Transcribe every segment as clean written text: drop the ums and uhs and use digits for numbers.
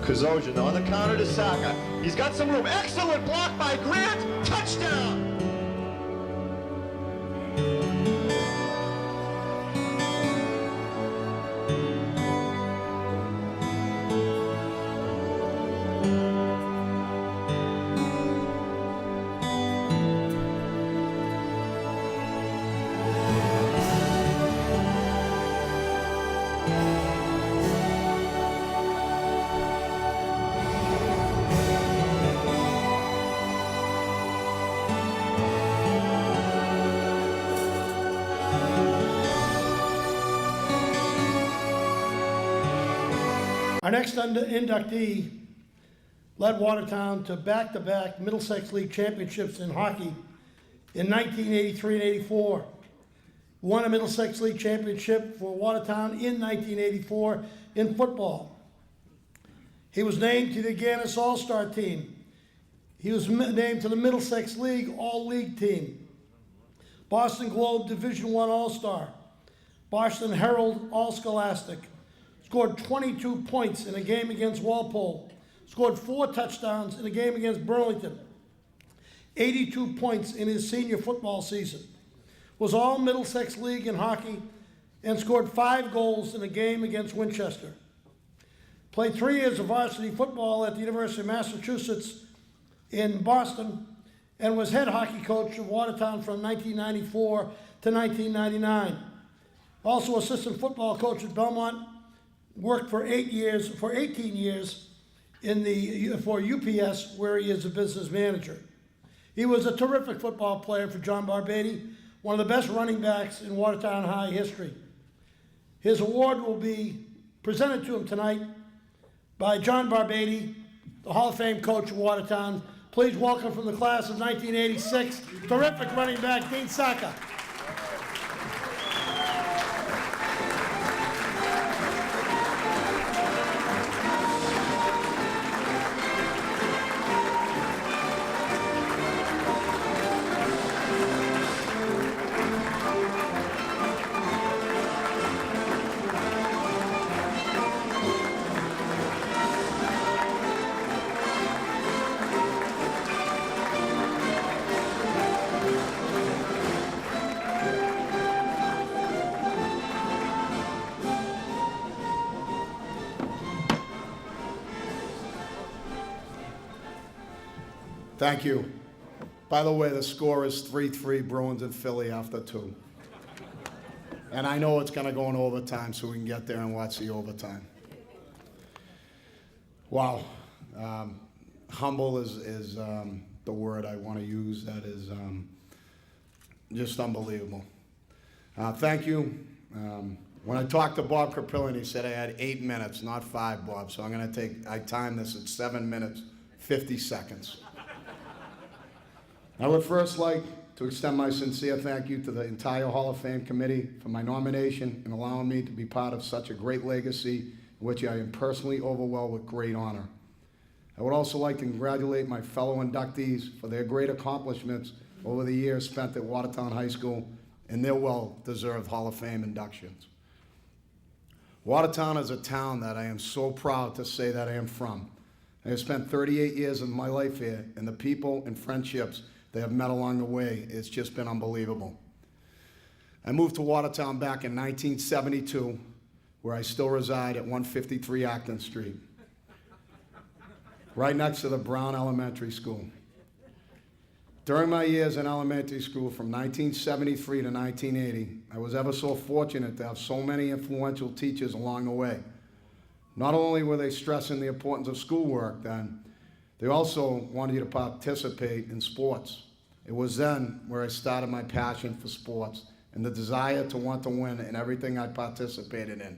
Kazosian on the counter to Sacca. He's got some room. Excellent block by Grant. Touchdown! Our next inductee led Watertown to back-to-back Middlesex League championships in hockey in 1983 and 84. Won a Middlesex League championship for Watertown in 1984 in football. He was named to the Gannis All-Star team. He was named to the Middlesex League All-League team. Boston Globe Division I All-Star. Boston Herald All-Scholastic. Scored 22 points in a game against Walpole. Scored 4 touchdowns in a game against Burlington. 82 points in his senior football season. Was all Middlesex League in hockey and scored 5 goals in a game against Winchester. Played 3 years of varsity football at the University of Massachusetts in Boston and was head hockey coach of Watertown from 1994 to 1999. Also assistant football coach at Belmont. Worked for 18 years for UPS, where he is a business manager. He was a terrific football player for John Barbady, one of the best running backs in Watertown High history. His award will be presented to him tonight by John Barbady, the Hall of Fame coach of Watertown. Please welcome from the class of 1986, terrific running back, Dean Sacca. Thank you. By the way, the score is 3-3 Bruins and Philly after 2. And I know it's going to go in overtime so we can get there and watch the overtime. Wow. Humble is the word I want to use. That is just unbelievable. Thank you. When I talked to Bob Krapilin, he said I had 8 minutes, not 5, Bob. So I timed this at 7 minutes, 50 seconds. I would first like to extend my sincere thank you to the entire Hall of Fame committee for my nomination and allowing me to be part of such a great legacy in which I am personally overwhelmed with great honor. I would also like to congratulate my fellow inductees for their great accomplishments over the years spent at Watertown High School and their well-deserved Hall of Fame inductions. Watertown is a town that I am so proud to say that I am from. I have spent 38 years of my life here, and the people and friendships they have met along the way, it's just been unbelievable. I moved to Watertown back in 1972, where I still reside at 153 Acton Street, right next to the Brown Elementary School. During my years in elementary school from 1973 to 1980, I was ever so fortunate to have so many influential teachers along the way. Not only were they stressing the importance of schoolwork then, they also wanted you to participate in sports. It was then where I started my passion for sports and the desire to want to win in everything I participated in.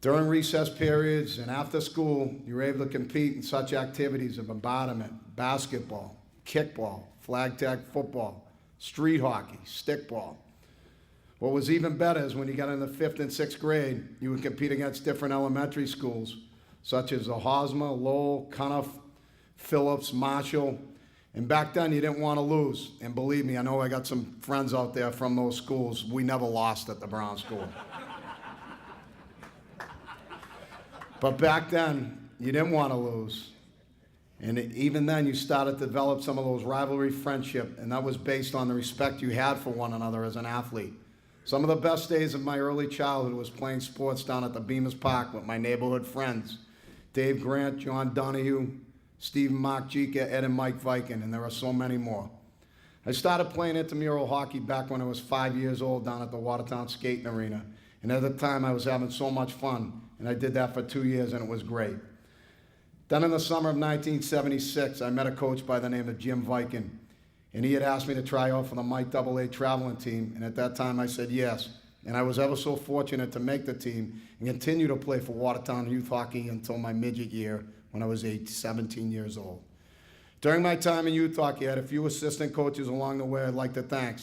During recess periods and after school, you were able to compete in such activities of embodiment, basketball, kickball, flag tag football, street hockey, stickball. What was even better is when you got in the 5th and 6th grade, you would compete against different elementary schools, such as the Hosmer, Lowell, Cunniff, Phillips, Marshall. And back then, you didn't want to lose. And believe me, I know I got some friends out there from those schools. We never lost at the Brown School. But back then, You didn't want to lose. And even then, you started to develop some of those rivalry friendship, and that was based on the respect you had for one another as an athlete. Some of the best days of my early childhood was playing sports down at the Bemis Park with my neighborhood friends, Dave Grant, John Donahue, Stephen Mark Jika, Ed and Mike Viken, and there are so many more. I started playing intramural hockey back when I was 5 years old down at the Watertown Skating Arena, and at the time I was having so much fun, and I did that for 2 years, and it was great. Then in the summer of 1976, I met a coach by the name of Jim Viken, and he had asked me to try out for the Mike AA traveling team, and at that time I said yes. And I was ever so fortunate to make the team and continue to play for Watertown youth hockey until my midget year when I was 17 years old. During my time in youth hockey, I had a few assistant coaches along the way I'd like to thank.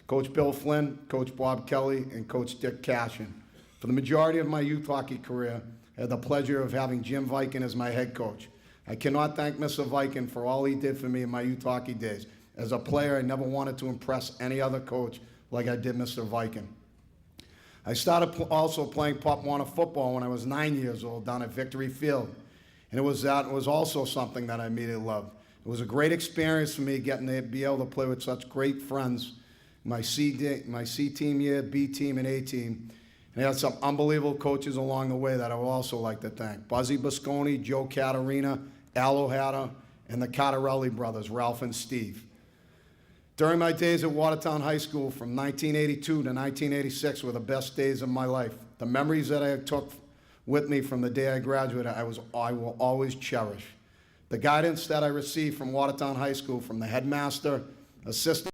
Coach Bill Flynn, Coach Bob Kelly, and Coach Dick Cashin. For the majority of my youth hockey career, I had the pleasure of having Jim Viken as my head coach. I cannot thank Mr. Viken for all he did for me in my youth hockey days. As a player, I never wanted to impress any other coach like I did Mr. Viken. I started also playing Pop Warner football when I was 9 years old down at Victory Field. And it was also something that I immediately loved. It was a great experience for me getting to be able to play with such great friends, my C team year, B team, and A team. And I had some unbelievable coaches along the way that I would also like to thank. Buzzy Bosconi, Joe Caterina, Al O'Hara, and the Cardarelli brothers, Ralph and Steve. During my days at Watertown High School from 1982 to 1986 were the best days of my life. The memories that I took with me from the day I graduated, I will always cherish. The guidance that I received from Watertown High School, from the headmaster, assistant